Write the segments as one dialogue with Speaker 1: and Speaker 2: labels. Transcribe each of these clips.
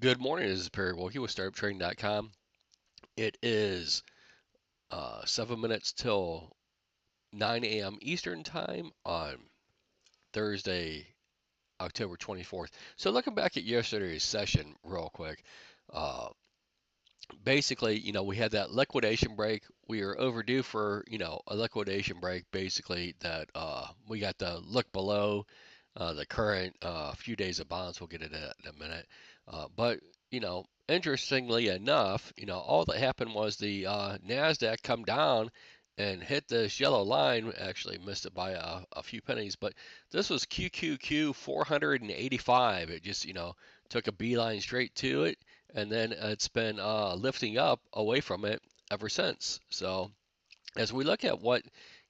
Speaker 1: Good morning. This is Perry Wilkie with StartUpTrading.com. It is 7 minutes till 9 a.m. Eastern Time on Thursday, October 24th. So looking back at yesterday's session real quick, uh, basically, we had that liquidation break. We are overdue for, a liquidation break. Basically, that we got the look below the current few days of bonds. We'll get into that in a minute. But interestingly enough, all that happened was the Nasdaq come down and hit this yellow line. Actually, missed it by a few pennies, but this was QQQ 485. It just took a beeline straight to it, and then it's been lifting up away from it ever since. So as we look at what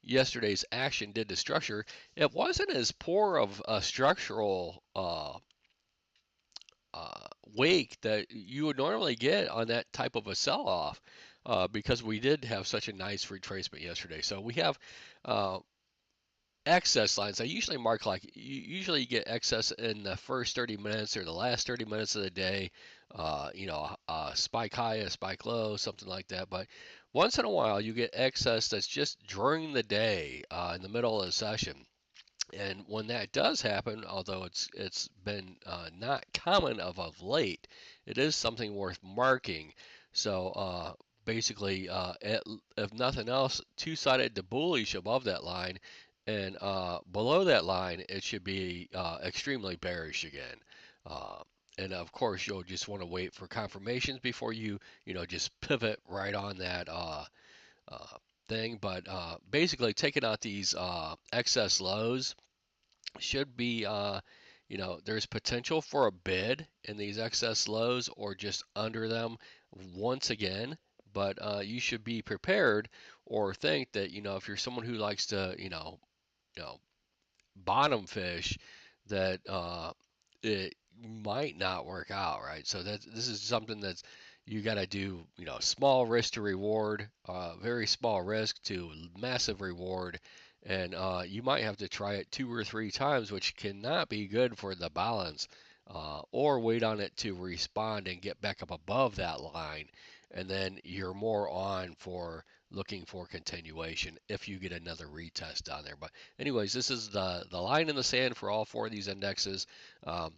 Speaker 1: yesterday's action did to structure, it wasn't as poor of a structural wake that you would normally get on that type of a sell-off, because we did have such a nice retracement yesterday. So we have uh, excess lines. I usually mark like usually you get excess in the first 30 minutes or the last 30 minutes of the day. A spike high, a spike low, something like that. But once in a while, you get excess that's just during the day, in the middle of the session. And when that does happen, although it's been not common of late, it is something worth marking. So basically, if nothing else, two-sided to bullish above that line, and below that line, it should be extremely bearish again. Uh, and of course, you'll just want to wait for confirmations before you just pivot right on that uh, thing. But basically, taking out these excess lows should be, there's potential for a bid in these excess lows or just under them once again. But you should be prepared or think that, if you're someone who likes to, you know, bottom fish, that it might not work out, right? So that this is something that's you got to do, small risk to reward, very small risk to massive reward, and you might have to try it two or three times, which cannot be good for the balance, or wait on it to respond and get back up above that line, and then you're more on for looking for continuation if you get another retest down there. But anyways, this is the line in the sand for all four of these indexes. Um,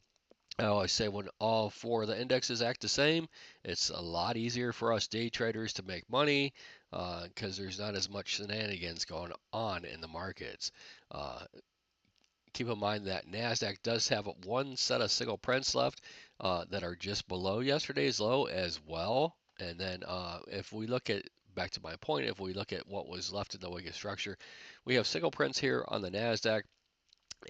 Speaker 1: I always say when all four of the indexes act the same, it's a lot easier for us day traders to make money because there's not as much shenanigans going on in the markets. Uh, Keep in mind that NASDAQ does have one set of single prints left that are just below yesterday's low as well. And then if we look at, back to my point, if we look at what was left in the wicked structure, we have single prints here on the NASDAQ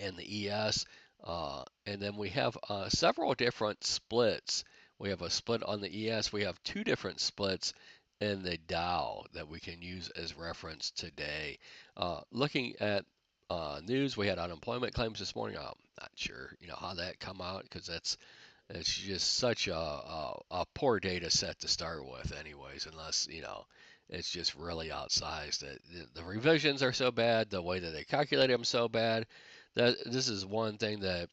Speaker 1: and the ES. And then we have several different splits. We have a split on the ES. We have two different splits in the Dow that we can use as reference today. Looking at news, we had unemployment claims this morning. I'm not sure, how that come out because it's just such a poor data set to start with, anyways, unless, it's just really outsized. The revisions are so bad, the way that they calculate them so bad, that this is one thing that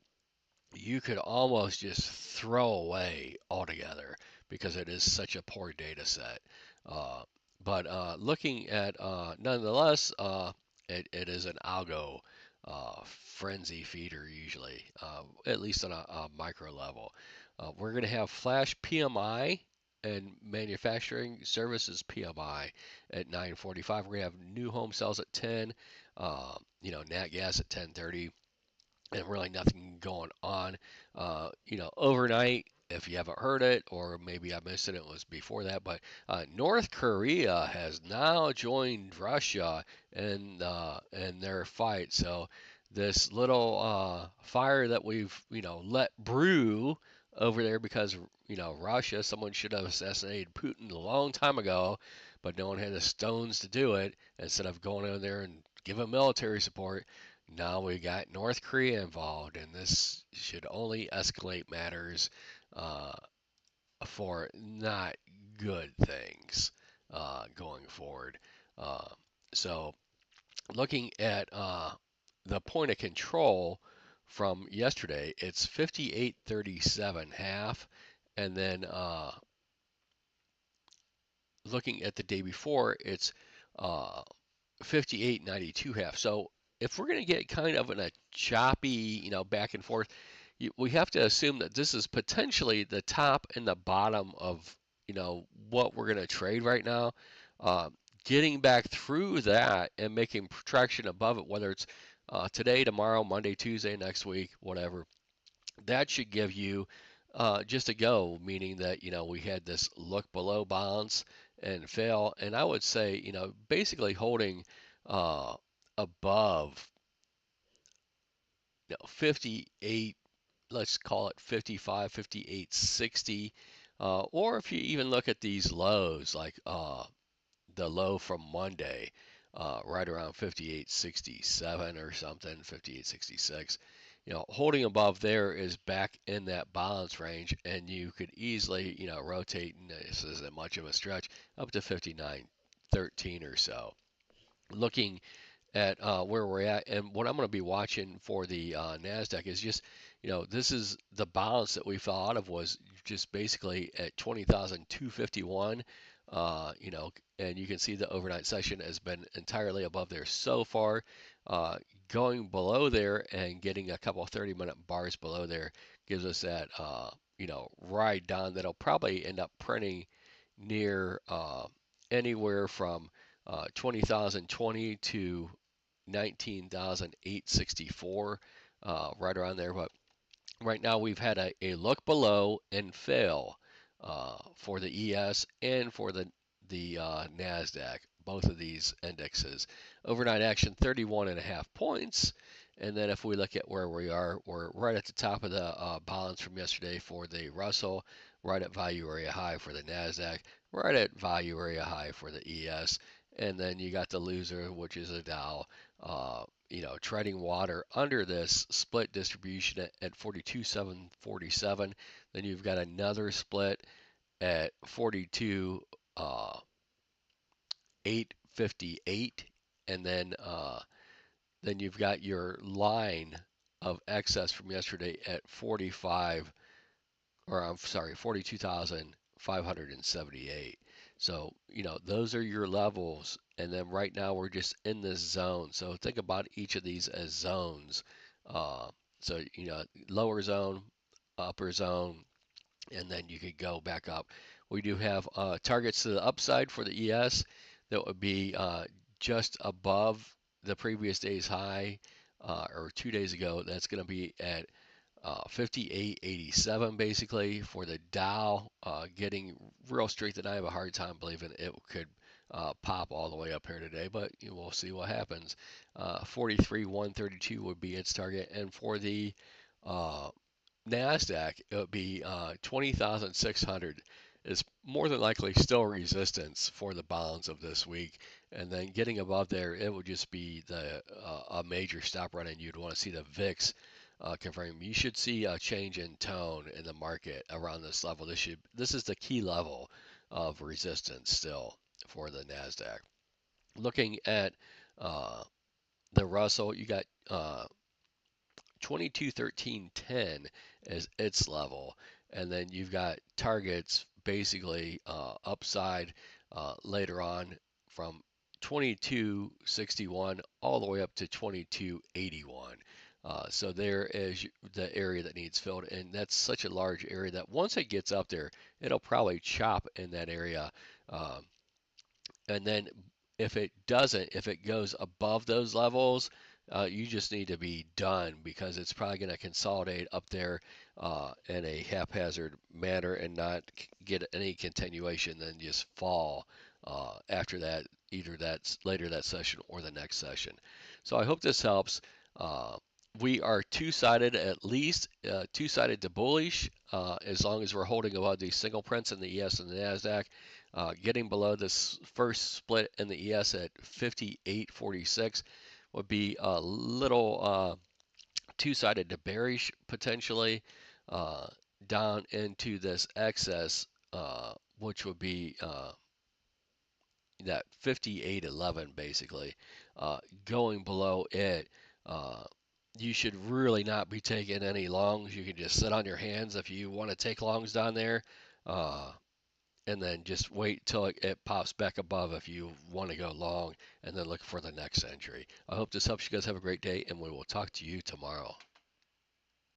Speaker 1: you could almost just throw away altogether because it is such a poor data set. Uh, but looking at, nonetheless, it is an algo frenzy feeder usually, at least on a micro level. We're going to have flash PMI and manufacturing services PMI at 9:45. We're going to have new home sales at 10. Nat gas at 10:30, and really nothing going on. Overnight, if you haven't heard it, or maybe I missed it, it was before that, but North Korea has now joined Russia in their fight. So this little fire that we've let brew over there because Russia, someone should have assassinated Putin a long time ago, but no one had the stones to do it. Instead of going over there and giving military support, now we got North Korea involved, and this should only escalate matters uh, for not good things going forward. Uh, so looking at the point of control from yesterday, it's 58.37 half, and then looking at the day before, it's uh, 58.92 half. So if we're going to get kind of in a choppy, back and forth, we have to assume that this is potentially the top and the bottom of, what we're going to trade right now. Uh, Getting back through that and making traction above it, whether it's today, tomorrow, Monday, Tuesday, next week, whatever, that should give you just a go, meaning that we had this look below balance and fail, and I would say basically holding uh, above 58, let's call it 55, 58, 60, or if you even look at these lows like the low from Monday, right around 58.67 or something, 58.66. Holding above there is back in that balance range, and you could easily, rotate, and this isn't much of a stretch, up to 59.13 or so. Looking at where we're at. And what I'm going to be watching for the NASDAQ is just, this is the balance that we fell out of was just basically at 20,251. And you can see the overnight session has been entirely above there so far. Going below there and getting a couple 30-minute bars below there gives us that, ride down that'll probably end up printing near anywhere from 20,020 to 19,864, right around there. But right now we've had a look below and fail for the ES and for the NASDAQ, both of these indexes. Overnight action 31.5 points. And then if we look at where we are, we're right at the top of the balance from yesterday for the Russell, right at value area high for the NASDAQ, right at value area high for the ES. And then you got the loser, which is a Dow, treading water under this split distribution at 42,747. Then you've got another split at 42, 858, and then you've got your line of excess from yesterday at 45, or I'm sorry, 42,578. So, those are your levels. And then right now we're just in this zone. So think about each of these as zones. Uh, so, lower zone, upper zone, and then you could go back up. We do have targets to the upside for the ES that would be just above the previous day's high, or 2 days ago. That's going to be at 58.87 basically. For the Dow, getting real straight, that I have a hard time believing it could pop all the way up here today, but we'll see what happens. 43,132 would be its target, and for the uh, NASDAQ, it would be 20,600 is more than likely still resistance for the balance of this week. And then getting above there, it would just be a major stop run, and you'd want to see the VIX confirm. You should see a change in tone in the market around this level. This is the key level of resistance still for the NASDAQ. Looking at uh, the Russell, you got 2213.10 as its level, and then you've got targets basically upside later on from 2261 all the way up to 2281. So there is the area that needs filled, and that's such a large area that once it gets up there, it'll probably chop in that area. And then if it doesn't, if it goes above those levels, you just need to be done, because it's probably going to consolidate up there in a haphazard manner and not get any continuation, then just fall after that, either that's later that session or the next session. So I hope this helps. Uh, we are two-sided, at least two-sided to bullish, as long as we're holding above these single prints in the ES and the NASDAQ. Getting below this first split in the ES at 58.46 would be a little two-sided to bearish potentially, down into this excess which would be that 58.11 basically, going below it, uh, you should really not be taking any longs. You can just sit on your hands if you want to take longs down there, uh, and then just wait till it pops back above if you want to go long, and then look for the next entry. I hope this helps you guys have a great day, and we will talk to you tomorrow.